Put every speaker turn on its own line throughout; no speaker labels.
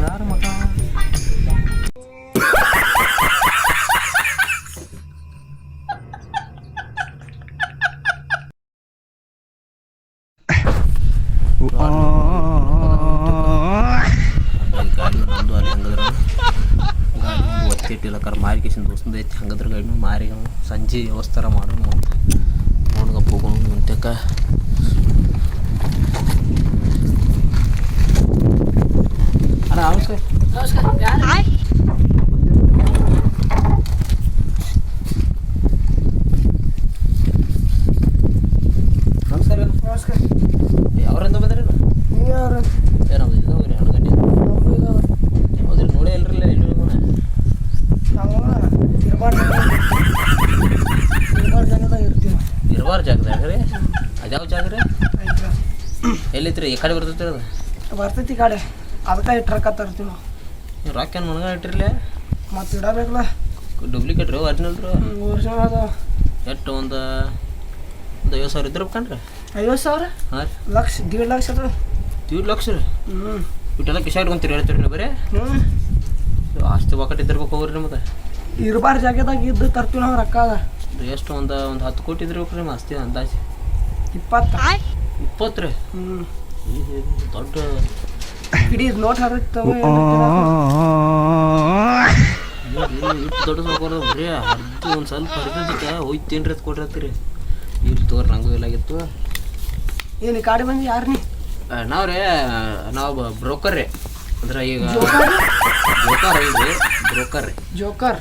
ಯಾರು ಮಗ
ನಮ್ದು ಅಲ್ಲಿ ಹಂಗದ್ರ ಗಾಡಿ ಒತ್ತಿಟ್ಟಿಲ್ಲ ಕರ್ ಮಾರಿಕೇಸಿಂದ ದೋಸ್ತಂದು ಐತಿ ಹಂಗದ್ರ ಗಾಡಿನೂ ಮಾರಿ ಸಂಜೆ ವ್ಯವಸ್ಥೆ ಮಾಡೋಣ ನೋಡ್ಗಪ್ಪ ಹೋಗೋಣ ಮುಂತಕ್ಕ ಅಣ್ಣ ನಮಸ್ಕಾರ ನಮಸ್ಕಾರ ನಮಸ್ಕಾರ ಅವ್ರಿಂದ ಬಂದ್ರಿ
ನೀವು ಯಾರು
ನಮ್ದು ಇದಾವ್ರಿ ಹಣಗಂಡಿ ಹೌದ್ರಿ ನೋಡೇ ಇಲ್ರಿಲ್ಲ ಇಲ್ಲಿ ನಿಮ್ಮನ್ನ
ನಾವು ಇರ್ಬಾರ್ದು ಜಾಗದಾಗ ಇರ್ತೀವಿ.
ಇರಬಾರ ಜಾಗದಾಗ ರೀ ಅದ್ಯಾವ ಜಾಗ ರೀ ಎಲ್ಲಿತ್ರಿ ಈ ಕಡೆ ಬರ್ತೈತಿ ಅದು
ಬರ್ತೈತಿ ಗಾಡಿ ಅದಕ್ಕೆ ಇಟ್ರಕ್ಕ ತರ್ತೀವಿ ನಾವು.
ನೀವು ರೊಕ್ಕ ಏನು ಮನಗ ಇಟ್ಟಿರ್ಲಿ
ಮತ್ತು ಇಡಬೇಕಲ್ಲ
ಡೂಪ್ಲಿಕೇಟ್ ರೀ ಒರಿಜಿನಲ್ ರೀ
ವರ್ಷ ಅದ
ಎಷ್ಟು ಒಂದು 50,000 ಇದ್ರಬೇಕನ್ರಿ
50,000
ಹಾಂ ರೀ
ಲಕ್ಷ 1.5 ಲಕ್ಷ ಅದ
2 ಲಕ್ಷ ರೀ
ಹ್ಞೂ
ಇಟ್ಟೆಲ್ಲ ಕಿಶಾ ಇಟ್ಕೊಂತೀರಿ ಹೇಳ್ತೀರಿ ನೀವು ಬರೀ ಆಸ್ತಿ ಬಾಕಟ್ ಇದ್ದಿರ್ಬೇಕು ಹೋಗ್ರಿ ಮತ್ತೆ
ಇರ್ಬಾರ್ದು ಜಾಗದಾಗ ಇದ್ದು ತರ್ತೀವಿ ನಾವು ರೊಕ್ಕ ಅದ
ಎಷ್ಟು ಒಂದು 10 ಕೋಟಿ ಇದ್ರಬೇಕು ರೀ ಆಸ್ತಿ ಅಂದಾಜು
20
ರೀ
ಹ್ಞೂ
ದೊಡ್ಡ
ಇಡೀ ನೋಟ್ ಹರಿತವೆ
ಇಷ್ಟು ದೊಡ್ಡ ಸಾಕೋರು ಬರೀ ಅರ್ಧ ಒಂದು ಸ್ವಲ್ಪ ಹರಿದಕ್ಕೆ ಹೋಯ್ತೇನ್ರಿ ಅದು ಕೊಟ್ಟಿರ್ತೀರಿ ಇಲ್ಲಿ ತೋರಿ ನಂಗೂ ಇಲ್ಲಾಗಿತ್ತು
ಏನು ಈ ಗಾಡಿ ಬಂದು ಯಾರು ನೀ
ನಾವು ರೀ ನಾವು ಬ್ರೋಕರ್ ರೀ ಅಂದ್ರೆ ಈಗ
ಜೋಕರ್
ಬ್ರೋಕರ್ ಐತ್ರಿ ಬ್ರೋಕರ್ ರೀ
ಜೋಕರ್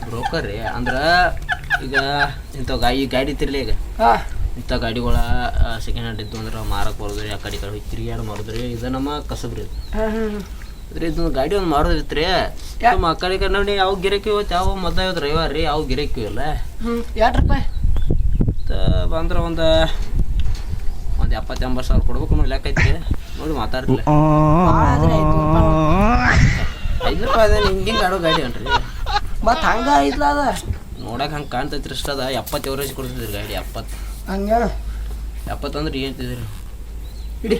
ಬ್ರೋಕರ್ ರೀ ಅಂದ್ರೆ ಈಗ ಇಂಥ ಈ ಗಾಡಿ ಇತ್ತಿರಲಿ ಈಗ
ಹಾಂ
ಇಂಥ ಗಾಡಿಗಳ ಸೆಕೆಂಡ್ ಹ್ಯಾಂಡ್ ಇದ್ದು ಅಂದ್ರೆ ಮಾರಕ್ಕೆ ಬರೋದ್ರಿ ಆ ಕಡೆ ಹೋಗಿ ತಿರುಗಾಡಿ ಮಾರೋದ್ರಿ ಇದು ನಮ್ಮ ಕಸಬ್ರಿ ಇದು
ಹಾಂ ಹಾಂ
ಅಂದ್ರೆ ಇದು ಗಾಡಿ ಒಂದು ಮಾರೋದಿತ್ತು ರೀ ನಮ್ಮ ಆ ಕಡೆ ನೋಡಿ ಯಾವ ಗಿರಕಿ ಹೋಯ್ತು ಯಾವ ಮೊದಲ ರವಿವಾರ ರೀ ಯಾವ ಗಿರಕಿ ಇಲ್ಲ
ಹ್ಞೂ 2 ರೂಪಾಯಿ
ಬಂದ್ರೆ ಒಂದು 70-80 ಕೊಡ್ಬೇಕು ನೋಡಿ ಲೆಕ್ಕ ಐತಿ ನೋಡಿ ಮಾತಾಡ್ರಿ 5 ರೂಪಾಯಿ ಅದ ಹಿಂಗೆ ಆಡೋ ಗಾಡಿ ಅನ್ರಿ
ಮತ್ತು ಹಂಗೆ ಐತ್ಲ ಅದ
ನೋಡಕ್ಕೆ ಹಂಗೆ ಕಾಣ್ತೈತ್ರಿ ಇಷ್ಟ ಅದ 70 ಎವರೇಜ್ ಕೊಡ್ತಿದ್ರಿ ಗಾಡಿ 70
ಹಂಗೆ
70 ಅಂದ್ರೆ ಏನಂತಿದ್ರಿ
ಇಡಿ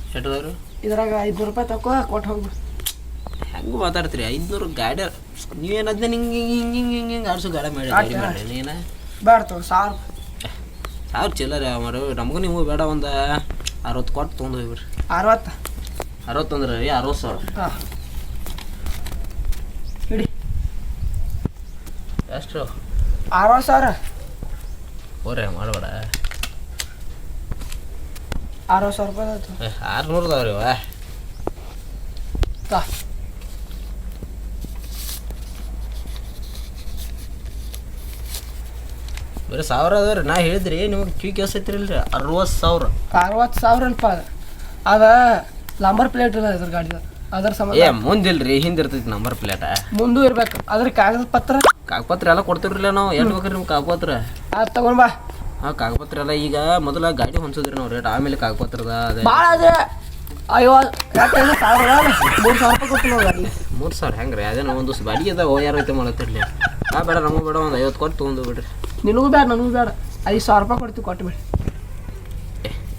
ಎಷ್ಟದವ್ರು
ಇದ್ರಾಗ 500 ರೂಪಾಯಿ ತಗೋ ಕೊಟ್ಟು ಹೋಗ್ಬಿಡು
ಹೆಂಗೆ ಮಾತಾಡ್ತೀರಿ 500 ಗಾಡಿ ನೀವೇನು ಅದನ್ನ ಹಿಂಗೆ ಹಿಂಗೆ ಹಿಂಗೆ ಹಿಂಗೆ ಹಿಂಗೆ ಆಡ್ಸೋ ಗಾಡಿ ಮಾಡಿ ನೀನು
ಬೇಡ ತಗೋ 1000
ಸಾವಿರ ಚಿಲ್ಲರೆ ಮಾರು ನಮಗೂ ನೀವು ಬೇಡ ಒಂದು 60 ಕೊಟ್ಟು ತೊಗೊಂಡು ಹೋಗ್ಬಿಡ್ರಿ
60
ಅಂದ್ರೆ ರೀ 60,000
ಹಾಂ ಇಡಿ
ಎಷ್ಟು
60,000
ಹೋರೆ ಮಾಡಬೇಡ
60,000 ರೂಪಾಯಿ ಆಯ್ತು
600 ಅದಾವ್ರಿ ವಾ
ತಾ
ಬರೀ 1000 ಅದಾವ್ರಿ ನಾ ಹೇಳಿದ್ರಿ ನಿಮಗೆ ಕ್ಯೂ ಕೇಸ್ ಐತ್ರಿಲ್ರಿ 60,000
60,000 ಅಲ್ಪ ಅದ ನಂಬರ್ ಪ್ಲೇಟ್ ಇಲ್ಲ ಇದ್ರ ಗಾಡಿದ ಅದ್ರ ಸಂಬಂಧ
ಮುಂದಿಲ್ರಿ ಹಿಂದೆ ಇರ್ತೈತಿ ನಂಬರ್ ಪ್ಲೇಟ
ಮುಂದೂ ಇರ್ಬೇಕು ಅದ್ರ ಕಾಗದ
ಕಾಗಪತ್ರ ಎಲ್ಲ ಕೊಡ್ತೀವ್ರಿಲ್ಲ ನಾವು ಎಷ್ಟು ಬೇಕ್ರಿ ನಿಮ್ಗೆ ಕಾಗಪತ್ರ
ಅದು ತಗೊಂಡ್ ಬಾ
ಹಾಂ ಕಾಗಪತ್ರ ಎಲ್ಲ ಈಗ ಮೊದಲ ಗಾಡಿ ಹೊಂದಿದ್ರಿ ನಾವು ರೇಟ್ ಆಮೇಲೆ ಕಾಗಪತ್ರದ ಅದೇ
ಭಾಳ ಅದೇ 50,000 3,000 ರೂಪಾಯಿ ಕೊಟ್ಟು ನೋಡಿ ಅಲ್ಲಿ
3,000 ಹೆಂಗೆ ರೀ ಅದೇನೋ ಒಂದು ದಿವಸ ಬಾಡಿಗೆ ಅದ ಯಾರು ಐತೆ ಮಾಡತ್ತಿರ್ಲಿ ಬೇಡ ನಮಗೆ ಬೇಡ ಒಂದು 50 ಕೊಟ್ಟು ತೊಗೊಂಡು ಬಿಡ್ರಿ
ನಿನಗೂ ಬೇಡ ನನಗೂ ಬೇಡ 5,000 ರೂಪಾಯಿ ಕೊಡ್ತೀವಿ ಕೊಟ್ಟು ಬಿಡಿ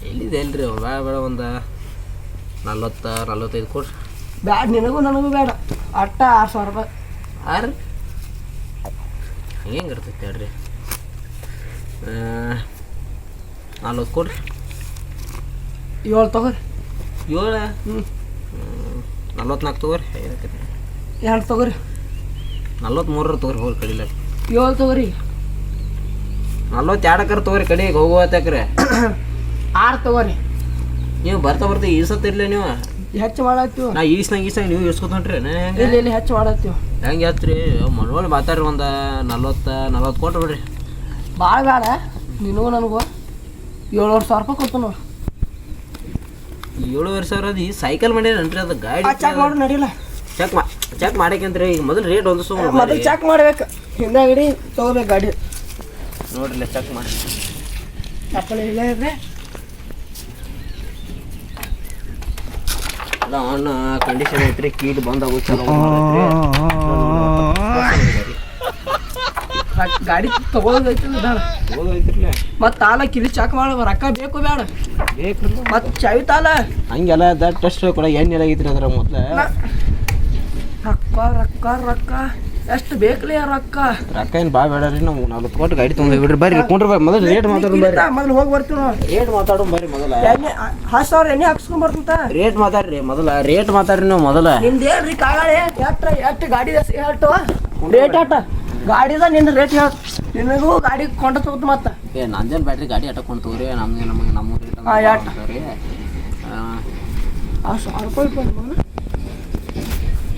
ಎಲ್ಲಿದೆ ಅಲ್ರಿ ಬೇಡ ಒಂದು 40-45 ಕೊಡ್ರಿ
ಬೇಡ ನಿನಗೂ ನನಗೂ ಬೇಡ ಅಟ್ಟ 6,000 ರೂಪಾಯಿ
ಆರು ಹೆಂಗೆ ಇರ್ತೈತೆ ಹೇಳ್ರಿ 40 ಕೊಡ್ರಿ
7 ತಗೋರಿ
7
ಹ್ಞೂ
44 ತಗೋರಿ
2 ತಗೋರಿ
43 ತಗೋರಿ ಹೋಗಿ ಕಡಿಲ
7 ತಗೋರಿ
42 ತಗೋರಿ ಕಡೆಗೆ ಹೋಗುವತ್ತಕ್ರೆ
6 ತಗೋರಿ
ನೀವು ಬರ್ತಾ ಈಸತ್ತಿರ್ಲಿ ನೀವು
ಹೆಚ್ಚು ಮಾಡತ್ತೀವಿ
ನಾ ಈಸ್ನಾಗ ನೀವು ಇಸ್ಕೊತೊಂಟ್ರಿ ಹೆಂಗೆ
ಇಲ್ಲಿ ಹೆಚ್ಚು ಮಾಡತ್ತೀವಿ
ಹೆಂಗೆ ಹತ್ರಿ ಮನೋಳಿ ಮಾತಾಡ್ರಿ ಒಂದು 40 ಕೊಟ್ಟು ಬಿಡ್ರಿ
ಭಾಳ ಬೇಡ ನಿನಗೂ ನನಗೂ 7,000 ರೂಪಾಯಿ ಕೊಡ್ತು ನೋಡಿ
7,500 ಅದು ಈ ಸೈಕಲ್ ಮಾಡ್ಯಾರನ್ರಿ ಅದು ಗಾಡಿ
ಚೆಕ್ ಮಾಡಿ ನಡಿಲ್ಲ
ಚೆಕ್ ಮಾಡಕ್ಕಂತ್ರಿ ಈಗ ಮೊದಲು ರೇಟ್ ಒಂದು
ಮೊದಲು ಚೆಕ್ ಮಾಡ್ಬೇಕು ಹಿಂದಾಗಡಿ ತಗೋಬೇಕು ಗಾಡಿ
ನೋಡ್ರಿ ಚೆಕ್ ಮಾಡಿ
ಚಪ್ಪಲಿ ಇಲ್ಲೇ ಇರ್ರಿ
ಅಲ್ಲ ಅಣ್ಣ ಕಂಡೀಷನ್ ಐತ್ರಿ ಕೀಟ್ ಬಂದಾಗೋ ಚಲೋ
ಗಾಡಿ ತಗೋದೈತಿಲ್ಲ ಬೇಡ
ಹೋಗೈತಿರ್ಲೆ
ಮತ್ತು ತಾಲ ಕಿಲಿ ಚಾಕ್ ಮಾಡ ರೊಕ್ಕ ಬೇಕು ಬೇಡ
ಬೇಕ್ರಿ
ಮತ್ತು ಚಾವಿ ತಾಲ
ಹಂಗೆಲ್ಲ ಟೆಸ್ಟ್ ಕೂಡ ಎಣ್ಣೆ ಆಗೈತ್ರಿ ಅದ್ರ ಮೊದ್ಲು
ರೊಕ್ಕ ರೊಕ್ಕ ರೊಕ್ಕ ಎಷ್ಟು ಬೇಕಲೇ ರೊಕ್ಕ
ರೊಕ್ಕ ಏನು ಬಾ ಬೇಡ ರೀ ನಾವು 40 ಕೊಟ್ಟು ಗಾಡಿ ತೊಗೊಂಡು ಬಿಡ್ರಿ ಬರ್ರಿ ಕೊಂಡ್ರಿ ಬರ್ರಿ ಮೊದಲು ರೇಟ್ ಮಾತಾಡೋಣ ಬರ್ರಿ
ಮೊದಲು ಹೋಗಿ ಬರ್ತೀವಿ ನಾವು
ರೇಟ್ ಮಾತಾಡೋಣ ಬರ್ರಿ ಮೊದಲ
ಎಣ್ಣೆ 10,000 ಎಣ್ಣೆ ಹಾಕ್ಸ್ಕೊಂಡ್ ಬರ್ತಂತ
ರೇಟ್ ಮಾತಾಡ್ರಿ ಮೊದಲ ರೇಟ್ ಮಾತಾಡ್ರಿ ನೀವು ಮೊದಲ
ನಿಮ್ದು ಹೇಳ್ರಿ ಕಾಗಾಳೆ ಎಷ್ಟು ಗಾಡಿ ಹೇಳ್ತು ರೇಟ್ ಅಟ್ಟ ಗಾಡಿದ ನಿನ್ನ ರೇಟ್ ಹೇಳ ನಿನಗೂ ಗಾಡಿ ಕೊಂಡ ತಗೋತ ಮತ್ತೆ
ನಂದೇನು ಬ್ಯಾಟ್ರಿ ಗಾಡಿ ಅಟಕೊಂಡು ತಗೋರಿ ನಮಗೆ ನಮ್ಮ ರೇಟ್
ರೀ 1000 ರೂಪಾಯಿ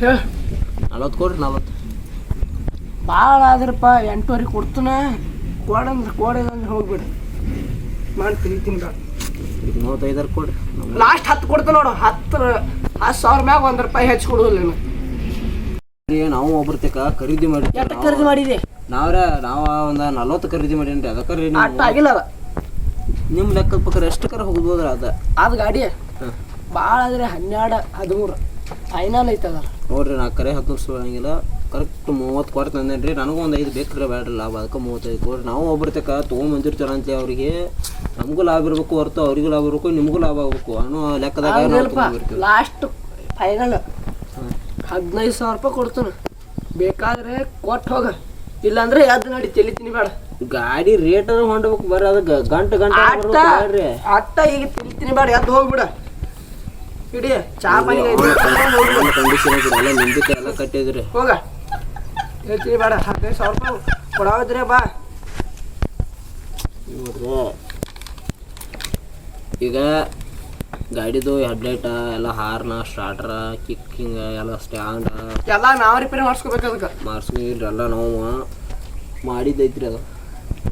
ಹೇಳ
40 ಕೊಡ್ರಿ 40
ಭಾಳ ಆದ್ರಪ್ಪ 8,000 ಕೊಡ್ತಾನ ಕೋಡಂದ್ರೆ ಕೋಡಿದಂದ್ರೆ ಹೋಗ್ಬಿಡು ಮಾಡಿ ತಿಂತೀನಿ ಬೇಡ
ಈಗ 35 ಕೊಡ್ರಿ
ಲಾಸ್ಟ್ 10 ಕೊಡ್ತಾನೆ ನೋಡು 10,000 ಮ್ಯಾಗ ₹1 ಹೆಚ್ಚು ಕೊಡೋದಿಲ್ಲ ನೀನು
ನಾವು ಒಬ್ರತಕ್ಕ ಖರೀದಿ ಮಾಡಿ
ಎಷ್ಟು ಖರೀದಿ ಮಾಡಿದೆ
ನಾವು ಒಂದು 40 ಖರೀದಿ ಮಾಡೀನಿ ರೀ ಅದಕ್ಕೆ ರೀ
ಅಷ್ಟು ಆಗಿಲ್ಲ ಅದ
ನಿಮ್ಮ ಲೆಕ್ಕದ ಪ್ರಕಾರ ಎಷ್ಟಕ್ಕಾರ ಹೋಗ್ಬೋದ್ರ
ಅದು ಗಾಡಿ ಭಾಳ ಆದ್ರೆ 12 13 ಫೈನಲ್ ಐತದ
ನೋಡ್ರಿ ನಾ ಕರೆ 19 ಸುಳ್ಳಂಗಿಲ್ಲ ಕರೆಕ್ಟ್ 30 ಕೊಟ್ಟು ತಂದೇನೆ ರೀ ನನಗೂ ಒಂದು 5 ಬೇಕ್ರಿ ಬೇಡ್ರಿ ಲಾಭ ಅದಕ್ಕೆ 35 ಕೊಡ್ರಿ ನಾವು ಒಬ್ರತಕ್ಕ ತೊಗೊಂಬಂದಿರ್ತೀರ ಅಂತೇಳಿ ಅವ್ರಿಗೆ ನಮಗೂ ಲಾಭ ಇರಬೇಕು ಹೊರತು ಅವ್ರಿಗೂ ಲಾಭ ಇರಬೇಕು ನಿಮಗೂ ಲಾಭ ಆಗಬೇಕು ಅನ್ನೋ ಲೆಕ್ಕದಾಗ
ಲಾಸ್ಟ್ ಫೈನಲ್ 15,000 ರೂಪಾಯಿ ಕೊಡ್ತಾನೆ ಬೇಕಾದ್ರೆ ಕೊಟ್ಟು ಹೋಗ ಇಲ್ಲಾಂದ್ರೆ ಯಾವ್ದು ನಡಿ ತಿಳಿತೀನಿ ಬೇಡ
ಗಾಡಿ ರೇಟ್ ಹೊಂಡ್ಬೇಕು ಬರ್ರಿ ಅದು ಗಂಟೆ
ಅಟ್ಟ ಈಗ ತಿಳಿತೀನಿ ಬೇಡ ಎದ್ದು ಹೋಗ್ಬಿಡ ಇಡೀ ಚಾ ಪಾನಿ
ಕಂಡೀಷನ್ ಎಲ್ಲ ನಿಂದಕ್ಕೆ ಎಲ್ಲ ಕಟ್ಟಿದ್ರಿ
ಹೋಗ ಹೇಳ್ತೀನಿ ಬೇಡ 15,000 ರೂಪಾಯಿ ಕೊಡೋದ್ರಿ ಬಾ
ನೋಡ್ರಿ ಈಗ ಗಾಡಿದು ಹೆಡ್ಲೈಟ ಎಲ್ಲ ಹಾರ್ನ ಸ್ಟಾರ್ಟರ ಕಿಕ್ಕಿಂಗ್ ಎಲ್ಲ ಸ್ಟ್ಯಾಂಡ
ಎಲ್ಲ ನಾವು ರಿಪೇರಿ ಮಾಡಿಸ್ಕೋಬೇಕು ಅದಕ್ಕೆ
ಮಾಡಿಸ್ಕೊಂಡ್ರಿ ಎಲ್ಲ ನಾವು ಮಾಡಿದ್ದೈತ್ರಿ ಅದು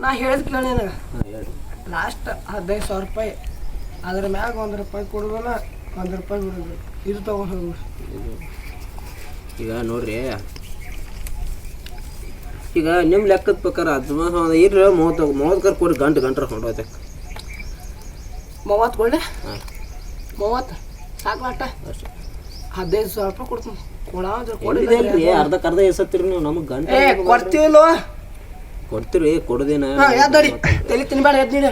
ನಾ ಹೇಳಿದ್ ಕೇಳಿ ನನಗೆ
ಹೇಳಿ
ಲಾಸ್ಟ್ 15,000 ರೂಪಾಯಿ ಅದ್ರ ಮ್ಯಾಗ ₹1 ಕೊಡೋದಲ್ಲ ₹1 ಬಿಡೋದು ಇದು ತೊಗೊಂಡು ಹೋಗ್ಬಿಡು
ಈಗ ನೋಡ್ರಿ ಈಗ ನಿಮ್ಮ ಲೆಕ್ಕದ ಪ್ರಕಾರ ಇರ್ರಿ 30 ಕೊಡಿ ಗಂಟೆ ಹೊಂಡೋತೆ
30 ಕೊಡ್ಲಿ 30 ಸಾಕ್ಲಾಟ
ಅಷ್ಟೇ
15,000 ರೂಪಾಯಿ ಕೊಡ್ತೀನಿ
ಕೊಡಿದ್ರಿ ಅರ್ಧಕ್ಕೆ ಎಸತ್ತೀರಿ ನೀವು ನಮಗೆ ಗಂಟೆ
ಕೊಡ್ತೀವಿಲ್ಲೋ
ಕೊಡ್ತೀರಿ ಕೊಡೋದೇನ
ಯಾವ್ದಡಿ ತಲೆ ತಿನ್ಬೇಡ ಎದ್ದು ನೀಡಿ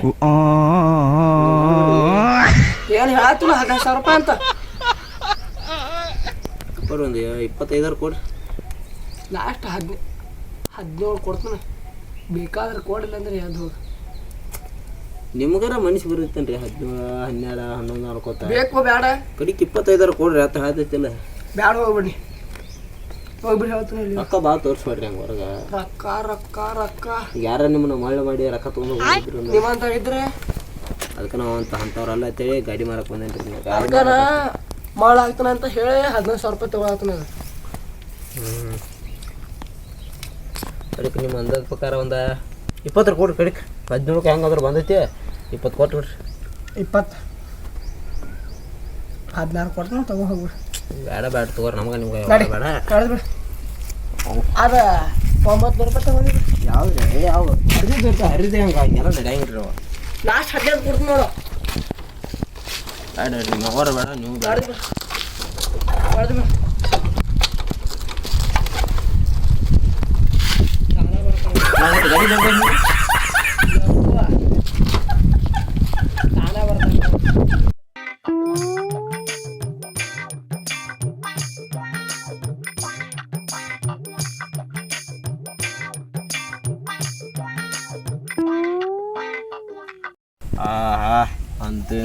ಏನು ಹೇಳ್ತೀನಿ 15,000 ರೂಪಾಯಿ ಅಂತ
ಬರ್ರಿ ಒಂದು 25 ಕೊಡ್ರಿ
ಲಾಸ್ಟ್ 17 ಕೊಡ್ತಾನೆ ಬೇಕಾದ್ರೆ ಕೊಡಿಲ್ಲ ಅಂದ್ರೆ ಯಾವ್ದು ಹೋಗಿ
ನಿಮ್ಗಾರ ಮನುಷ್ಯ ಬರುತ್ತೇನ್ರಿ 17 12 11 ಅನ್ಕೋತ
ಬೇಕು ಬೇಡ
ಕಡಿಗೆ 25 ಕೊಡ್ರಿ ಆತ ಹೇಳ್ತೈತಿಲ್ಲ
ಬೇಡ ಹೋಗ್ಬಿಡಿ ಹೇಳ್ತೀನಿ
ರೊಕ್ಕ ಬಾ ತೋರಿಸ್ಬೇಡ್ರಿ ಹಂಗೆ ಹೊರಗೆ
ರೊಕ್ಕ ರೊಕ್ಕ ರೊಕ್ಕ
ಯಾರ ನಿಮ್ಮನ್ನ ಮಳ್ಳ ಮಾಡಿ ರೊಕ್ಕ ತೊಗೊಂಡು ಹೋಗಿದ್ರು
ನಿಮ್ಮಂತ ಇದ್ರೆ
ಅದಕ್ಕೆ ನಾವು ಅಂಥವ್ರಲ್ಲ ಅಂತೇಳಿ ಗಾಡಿ ಮಾರಕ್ಕೆ ಬಂದೇನ್ರಿ
ಅದಕ್ಕನ ಮಾಳ ಆಗ್ತಾನೆ ಅಂತ ಹೇಳಿ 15,000 ರೂಪಾಯಿ ತೊಗೊಳತ್ತಾನ
ಅದಕ್ಕೆ ನಿಮ್ಮ ಅಂದಾಜ ಪ್ರಕಾರ ಒಂದು 20 ಕೊಡ್ರಿ ಕಡಿಕೆ 17 ಹೆಂಗಾದ್ರು ಬಂದೈತಿ 20 ಕೊಟ್ಟು ಬಿಡ್ರಿ
20 16 ಕೊಡ್ತಾನೆ ತಗೋ ಹೋಗ್ಬಿಡ್ರಿ
ಬೇಡ ತಗೋರಿ ನಮ್ಗೆ ನಿಮ್ಗೆ ಬೇಡ
ಅದ 900 ರೂಪಾಯಿ ತಗೊಂಡಿದ್ರಿ
ಯಾವ ಹರಿದೆ ಹಂಗೆ ಎಲ್ಲ ನಡೆಯಂಗಿರಿ ಅವ
ಲಾಸ್ಟ್ 15 ಕೊಡ್ತೀನಿ ನೋಡು
ಬೇಡ ನಿಮ್ಮ ಅವರ ಬೇಡ ನೀವು ಬೇಡ ಗಾಡಿ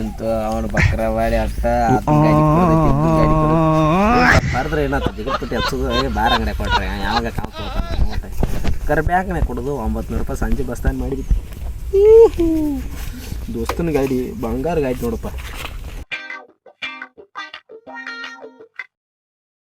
ಅಂತೂ ಅವನು ಬಕ್ರ ಮಾಡಿ ಅಟ್ಟ ಬರ್ದ್ರೆ ಏನಾಯ್ತು ಜಿಗಟ್ಪಟ್ಟಿ ಹಚ್ಚೋದು ಬಾರ ಅಂಗಡಿ ಕೊಟ್ರೆ ಯಾವಾಗ ಕಾವು ಕರೆ ಬ್ಯಾಗ್ನೆ ಕೊಡೋದು 900 ರೂಪಾಯಿ ಸಂಜೆ ಬಸ್ತಾನ ಮಾಡಿಬಿಟ್ಟು ದೋಸ್ತನ ಗಾಡಿ ಬಂಗಾರ ಗಾಡಿ ನೋಡಪ್ಪ